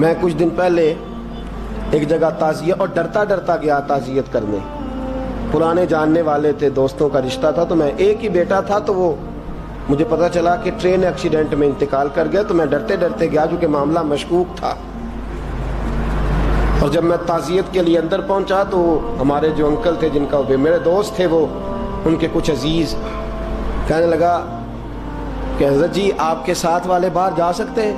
میں کچھ دن پہلے ایک جگہ تعزیت اور ڈرتا ڈرتا گیا تعزیت کرنے. پرانے جاننے والے تھے, دوستوں کا رشتہ تھا, تو میں ایک ہی بیٹا تھا, تو وہ مجھے پتا چلا کہ ٹرین ایکسیڈنٹ میں انتقال کر گیا. تو میں ڈرتے ڈرتے گیا کیونکہ معاملہ مشکوک تھا. اور جب میں تعزیت کے لیے اندر پہنچا تو ہمارے جو انکل تھے, جن کا میرے دوست تھے, وہ ان کے کچھ عزیز کہنے لگا کہ حضرت جی آپ کے ساتھ والے باہر جا سکتے ہیں؟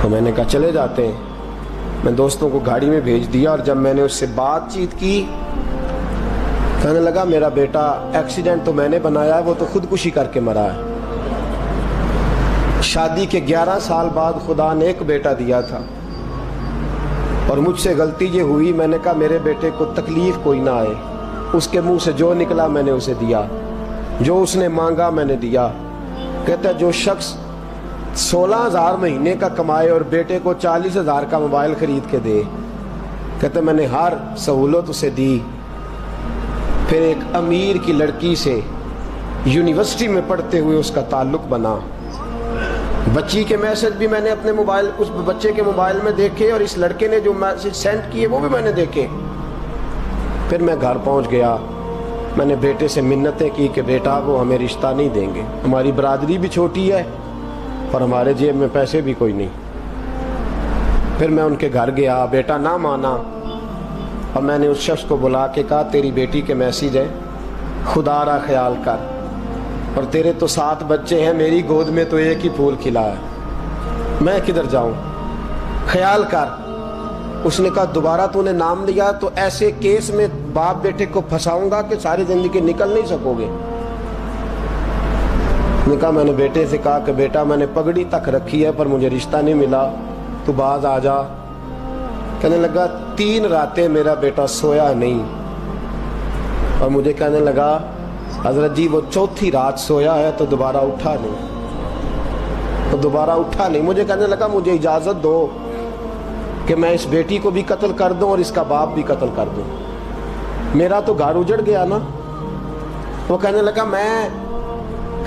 تو میں نے کہا چلے جاتے ہیں. میں دوستوں کو گاڑی میں بھیج دیا, اور جب میں نے اس سے بات چیت کی, کہنے لگا میرا بیٹا ایکسیڈنٹ تو میں نے بنایا ہے, وہ تو خودکشی کر کے مرا ہے. شادی کے 11 سال بعد خدا نے ایک بیٹا دیا تھا, اور مجھ سے غلطی یہ ہوئی, میں نے کہا میرے بیٹے کو تکلیف کوئی نہ آئے. اس کے منہ سے جو نکلا میں نے اسے دیا, جو اس نے مانگا میں نے دیا. کہتا ہے جو شخص 16,000 مہینے کا کمائے اور بیٹے کو 40,000 کا موبائل خرید کے دے, کہتا ہے میں نے ہر سہولت اسے دی. پھر ایک امیر کی لڑکی سے یونیورسٹی میں پڑھتے ہوئے اس کا تعلق بنا. بچی کے میسج بھی میں نے اپنے موبائل, اس بچے کے موبائل میں دیکھے, اور اس لڑکے نے جو میسج سینڈ کیے وہ بھی میں نے دیکھے. پھر میں گھر پہنچ گیا, میں نے بیٹے سے منتیں کی کہ بیٹا وہ ہمیں رشتہ نہیں دیں گے, ہماری برادری بھی چھوٹی ہے اور ہمارے جیب میں پیسے بھی کوئی نہیں. پھر میں ان کے گھر گیا, بیٹا نہ مانا, اور میں نے اس شخص کو بلا کے کہا تیری بیٹی کے میسیج ہے, خدا را خیال کر, اور تیرے تو 7 بچے ہیں, میری گود میں تو ایک ہی پھول کھلا ہے, میں کدھر جاؤں, خیال کر. اس نے کہا دوبارہ تو نے نام لیا تو ایسے کیس میں باپ بیٹے کو پھنساؤں گا کہ ساری زندگی نکل نہیں سکو گے. نے کہا میں نے بیٹے سے کہا کہ بیٹا میں نے پگڑی تک رکھی ہے پر مجھے رشتہ نہیں ملا, تو باز آ جا. کہنے لگا 3 راتیں میرا بیٹا سویا نہیں, اور مجھے کہنے لگا حضرت جی وہ 4تھی رات سویا ہے تو دوبارہ اٹھا نہیں. مجھے کہنے لگا مجھے اجازت دو کہ میں اس بیٹی کو بھی قتل کر دوں اور اس کا باپ بھی قتل کر دوں, میرا تو گھر اجڑ گیا نا. وہ کہنے لگا میں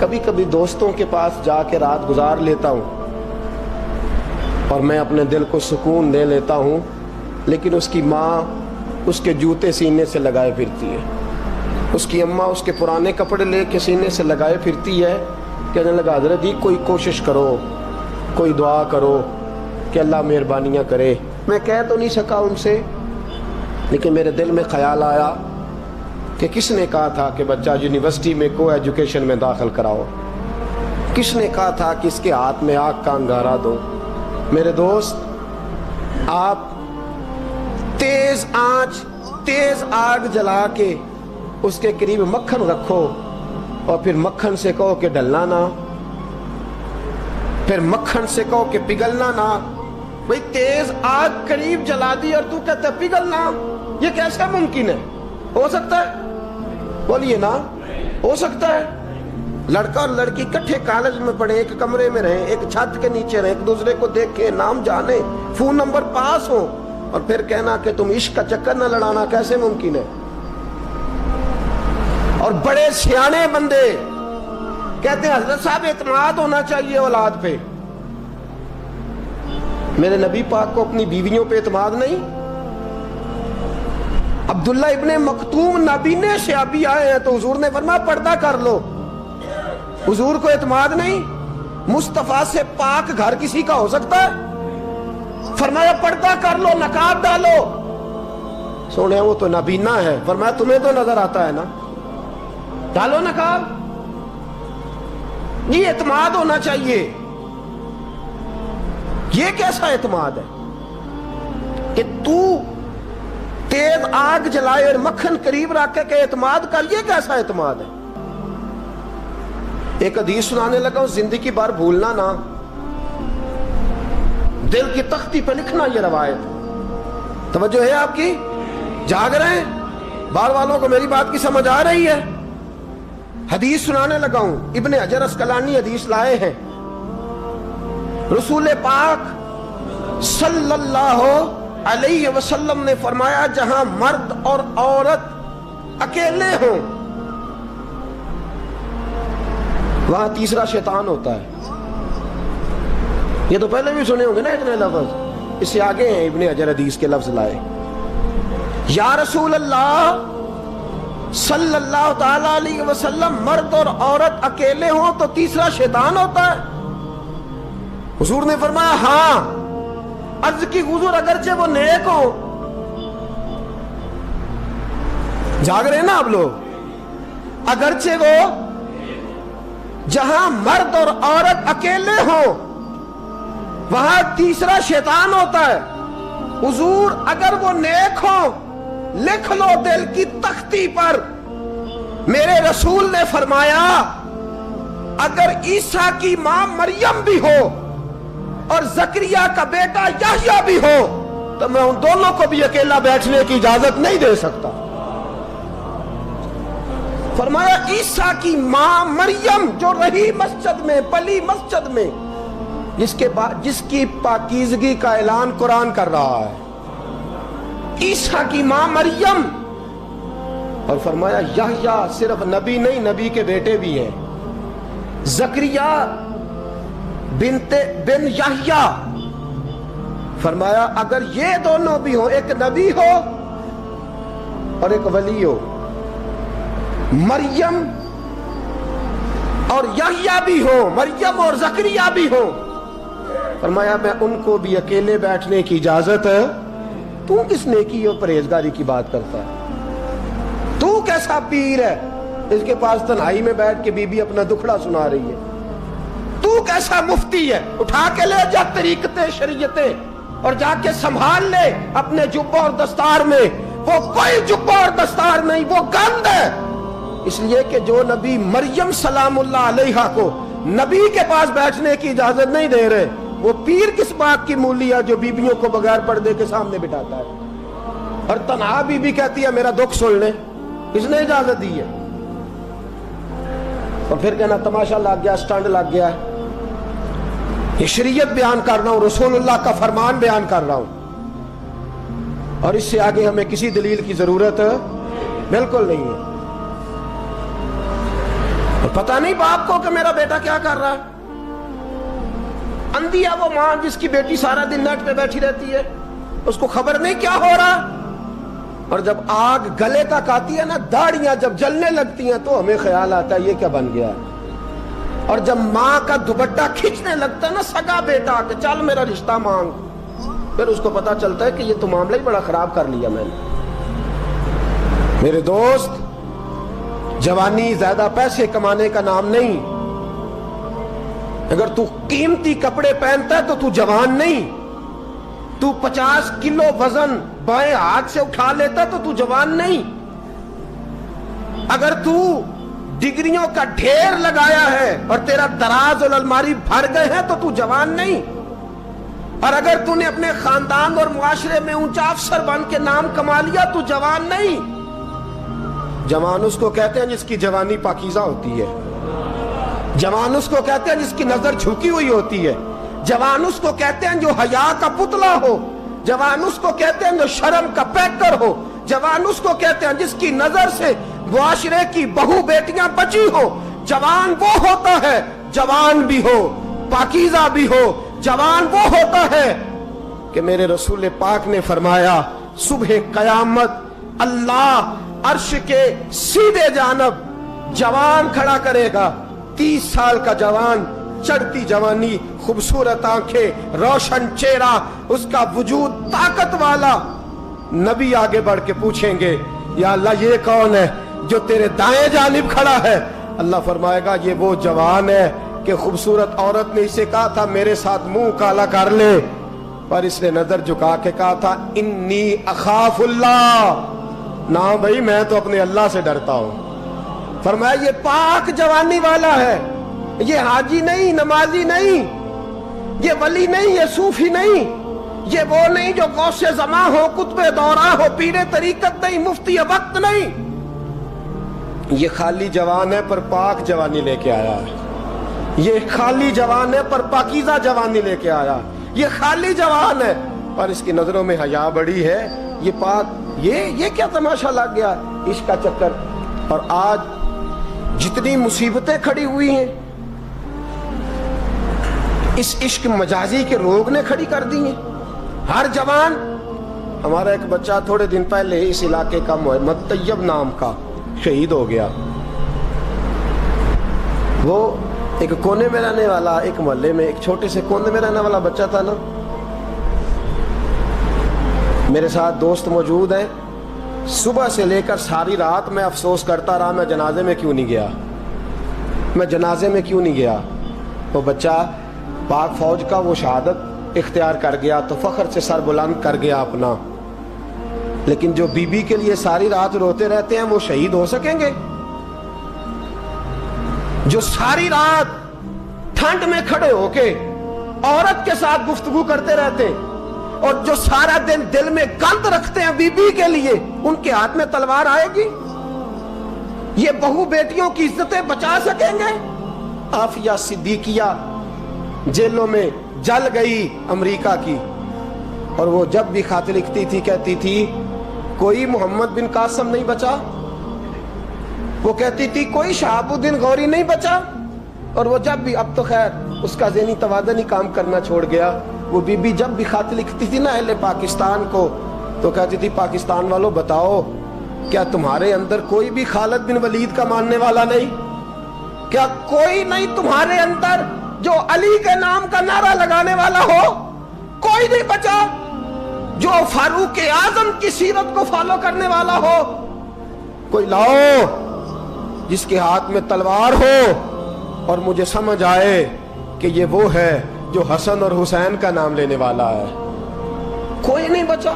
کبھی کبھی دوستوں کے پاس جا کے رات گزار لیتا ہوں اور میں اپنے دل کو سکون دے لیتا ہوں, لیکن اس کی ماں اس کے جوتے سینے سے لگائے پھرتی ہے, اس کی اماں اس کے پرانے کپڑے لے کے سینے سے لگائے پھرتی ہے. کہنے لگا حضرت جی کوئی کوشش کرو, کوئی دعا کرو کہ اللہ مہربانیاں کرے. میں کہہ تو نہیں سکا ان سے, لیکن میرے دل میں خیال آیا کہ کس نے کہا تھا کہ بچہ یونیورسٹی میں کو ایجوکیشن میں داخل کراؤ, کس نے کہا تھا کہ اس کے ہاتھ میں آگ کا انگارہ دو. میرے دوست, آپ تیز آنچ تیز آگ جلا کے اس کے قریب مکھن رکھو, اور پھر مکھن سے کہو کہ ڈلنا نہ, پھر مکھن سے کہو کہ پگھلنا نہ. بھئی تیز آگ قریب جلا دی اور تو کہتا ہے پگھلنا, یہ کیسے ممکن ہے؟ ہو سکتا ہے؟ بولیے نا, ہو سکتا ہے؟ لڑکا اور لڑکی کٹھے کالج میں پڑھیں, ایک کمرے میں رہیں, ایک چھت کے نیچے رہیں, ایک دوسرے کو دیکھیں, نام جانیں, فون نمبر پاس ہو, اور پھر کہنا کہ تم عشق کا چکر نہ لڑانا, کیسے ممکن ہے؟ اور بڑے سیانے بندے کہتے ہیں حضرت صاحب اعتماد ہونا چاہیے اولاد پہ. میرے نبی پاک کو اپنی بیویوں پہ اعتماد نہیں؟ عبداللہ ابن مکتوم نابینے سے ابھی آئے ہیں تو حضور نے فرمایا پردہ کر لو. حضور کو اعتماد نہیں؟ مصطفیٰ سے پاک گھر کسی کا ہو سکتا ہے؟ فرمایا پردہ کر لو, نقاب ڈالو. سونے وہ تو نابینا ہے, فرمایا تمہیں تو نظر آتا ہے نا, ڈالو نقاب. یہ اعتماد ہونا چاہیے. یہ کیسا اعتماد ہے کہ تو تیز آگ جلائے اور مکھن قریب رکھ کے اعتماد کر, یہ کیسا اعتماد ہے؟ ایک حدیث سنانے لگا, زندگی بار بھولنا نہ, دل کی تختی پہ لکھنا یہ روایت. توجہ ہے آپ کی؟ جاگ رہے ہیں؟ بار والوں کو میری بات کی سمجھ آ رہی ہے؟ حدیث سنانے لگا ہوں, ابن حجر اسقلانی حدیث لائے ہیں. رسول پاک صلی اللہ علیہ وسلم نے فرمایا جہاں مرد اور عورت اکیلے ہوں وہاں تیسرا شیطان ہوتا ہے. یہ تو پہلے بھی سنے ہوں گے نا اتنے لفظ، اس سے آگے ہیں ابن حجر حدیث کے لفظ لائے. یا رسول اللہ صلی اللہ تعالی علیہ وسلم، مرد اور عورت اکیلے ہوں تو تیسرا شیطان ہوتا ہے؟ حضور نے فرمایا ہاں. عرض کی حضور اگرچہ وہ نیک ہو، جاگ رہے ہیں نا آپ لوگ، اگرچہ وہ جہاں مرد اور عورت اکیلے ہوں وہاں تیسرا شیطان ہوتا ہے. حضور اگر وہ نیک ہو لکھ لو دل کی تختی پر. میرے رسول نے فرمایا اگر عیسیٰ کی ماں مریم بھی ہو اور زکریا کا بیٹا یحییٰ بھی ہو تو میں ان دونوں کو بھی اکیلا بیٹھنے کی اجازت نہیں دے سکتا. فرمایا عیسیٰ کی ماں مریم جو رہی مسجد میں، پلی مسجد میں، جس کی پاکیزگی کا اعلان قرآن کر رہا ہے، عیسیٰ کی ماں مریم. اور فرمایا یحییٰ صرف نبی نہیں، نبی کے بیٹے بھی ہیں، زکریا بن یحییٰ. فرمایا اگر یہ دونوں بھی ہوں، ایک نبی ہو اور ایک ولی ہو، مریم اور یحییٰ بھی ہو، مریم اور زکریا بھی ہو، فرمایا میں ان کو بھی اکیلے بیٹھنے کی اجازت ہے. تو کس نیکی اور پرہیزگاری کی بات کرتا ہے؟ تو کیسا پیر ہے اس کے پاس تنہائی میں بیٹھ کے بی بی اپنا دکھڑا سنا رہی ہے؟ تو کیسا مفتی ہے؟ اٹھا کے لے جا طریقتیں شریعتیں اور جا کے سنبھال لے اپنے جبہ اور دستار میں. وہ کوئی جبہ اور دستار نہیں، وہ گند ہے. اس لیے کہ جو نبی مریم سلام اللہ علیہا کو نبی کے پاس بیٹھنے کی اجازت نہیں دے رہے، وہ پیر کس بات کی مولی ہے جو بیبیوں کو بغیر پردے کے سامنے بٹھاتا ہے؟ اور تنہا بی بی کہتی ہے میرا دکھ سن لے، کس نے اجازت دی ہے؟ اور پھر کہنا تماشا لگ گیا، سٹنڈ لگ گیا. یہ شریعت بیان کر رہا ہوں، رسول اللہ کا فرمان بیان کر رہا ہوں، اور اس سے آگے ہمیں کسی دلیل کی ضرورت بالکل نہیں ہے. اور پتہ نہیں باپ کو کہ میرا بیٹا کیا کر رہا ہے. اندھی ہے وہ ماں جس کی بیٹی سارا دن نیٹ پہ بیٹھی رہتی ہے، اس کو خبر نہیں کیا ہو رہا. اور جب آگ گلے تک آتی ہے نا، داڑیاں جب جلنے لگتی ہیں تو ہمیں خیال آتا ہے یہ کیا بن گیا. اور جب ماں کا دوپٹہ کھینچنے لگتا ہے نا سگا بیٹا کہ چل میرا رشتہ مانگ، پھر اس کو پتا چلتا ہے کہ یہ تو معاملہ ہی بڑا خراب کر لیا میں نے. میرے دوست، جوانی زیادہ پیسے کمانے کا نام نہیں. اگر تو قیمتی کپڑے پہنتا ہے تو تو جوان نہیں. تو 50 کلو وزن بائیں ہاتھ سے اٹھا لیتا تو تو جوان نہیں. اگر تو ڈگریوں کا ڈھیر لگایا ہے اور تیرا دراز اور الماری بھر گئے ہیں تو تو جوان نہیں. اور اگر تو نے اپنے خاندان اور معاشرے میں اونچا افسر بن کے نام کما لیا تو جوان نہیں. جوان اس کو کہتے ہیں جس کی جوانی پاکیزہ ہوتی ہے. جوان اس کو کہتے ہیں جس کی نظر جھکی ہوئی ہوتی ہے. جوان اس کو کہتے ہیں جو حیا کا پتلا ہو. جوان اس کو کہتے ہیں جو شرم کا پیکر ہو. جوان اس کو کہتے ہیں جس کی نظر سے معاشرے کی بہو بیٹیاں بچی ہو. جوان وہ ہوتا ہے، جوان بھی ہو پاکیزہ بھی ہو، جوان وہ ہوتا ہے کہ میرے رسول پاک نے فرمایا صبح قیامت اللہ عرش کے سیدھے جانب جوان کھڑا کرے گا. 30 سال کا جوان، چڑھتی جوانی، خوبصورت آنکھیں، روشن چہرہ، اس کا وجود طاقت والا. نبی آگے بڑھ کے پوچھیں گے یا اللہ یہ کون ہے جو تیرے دائیں جانب کھڑا ہے؟ اللہ فرمائے گا یہ وہ جوان ہے کہ خوبصورت عورت نے اسے کہا تھا میرے ساتھ منہ کالا کر لے، پر اس نے نظر جھکا کے کہا تھا انی اخاف اللہ. نہ بھائی میں تو اپنے اللہ سے ڈرتا ہوں. فرمایا یہ پاک جوانی والا ہے، یہ حاجی نہیں، نمازی نہیں، یہ ولی نہیں، یہ صوفی نہیں، یہ وہ نہیں جو غوث زماں ہو، قطب دورہ ہو، پیر طریقت نہیں، مفتی وقت نہیں. یہ خالی جوان ہے پر پاک جوانی لے کے آیا ہے. یہ خالی جوان ہے پر پاکیزہ جوانی لے کے آیا. یہ خالی جوان ہے پر اس کی نظروں میں حیا بڑی ہے. یہ پاک، یہ کیا تماشا لگ گیا عشق کا چکر. اور آج جتنی مصیبتیں کھڑی ہوئی ہیں اس عشق مجازی کے روگ نے کھڑی کر دی ہیں. ہر جوان. ہمارا ایک بچہ تھوڑے دن پہلے اس علاقے کا محمد طیب نام کا شہید ہو گیا. وہ ایک کونے میں رہنے والا, ایک محلے میں ایک چھوٹے سے کونے میں رہنے والا بچہ تھا نا. میرے ساتھ دوست موجود ہیں. صبح سے لے کر ساری رات میں افسوس کرتا رہا میں جنازے میں کیوں نہیں گیا, میں جنازے میں کیوں نہیں گیا. وہ بچہ پاک فوج کا وہ شہادت اختیار کر گیا تو فخر سے سر بلند کر گیا اپنا. لیکن جو بی بی کے لیے ساری رات روتے رہتے ہیں وہ شہید ہو سکیں گے؟ جو ساری رات ٹھنڈ میں کھڑے ہو کے عورت کے ساتھ گفتگو کرتے رہتے ہیں اور جو سارا دن دل میں گند رکھتے ہیں بی بی کے لیے, ان کے ہاتھ میں تلوار آئے گی؟ یہ بہو بیٹیوں کی عزتیں بچا سکیں گے؟ عافیہ صدیقیہ جیلوں میں جل گئی امریکہ کی, اور وہ جب بھی خط لکھتی تھی کہتی تھی کوئی محمد بن قاسم نہیں بچا. وہ کہتی تھی کوئی شہاب الدین غوری نہیں بچا. اور وہ جب بھی, اب تو خیر اس کا ذہنی توازن ہی کام کرنا چھوڑ گیا, وہ بی بی جب بھی خط لکھتی تھی نا اہل پاکستان کو تو کہتی تھی پاکستان والوں بتاؤ کیا تمہارے اندر کوئی بھی خالد بن ولید کا ماننے والا نہیں؟ کیا کوئی نہیں تمہارے اندر جو علی کے نام کا نعرہ لگانے والا ہو؟ کوئی نہیں بچا جو فاروق اعظم کی سیرت کو فالو کرنے والا ہو؟ کوئی لاؤ جس کے ہاتھ میں تلوار ہو اور مجھے سمجھ آئے کہ یہ وہ ہے جو حسن اور حسین کا نام لینے والا ہے. کوئی نہیں بچا.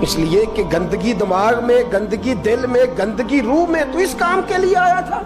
اس لیے کہ گندگی دماغ میں, گندگی دل میں, گندگی روح میں تو اس کام کے لیے آیا تھا.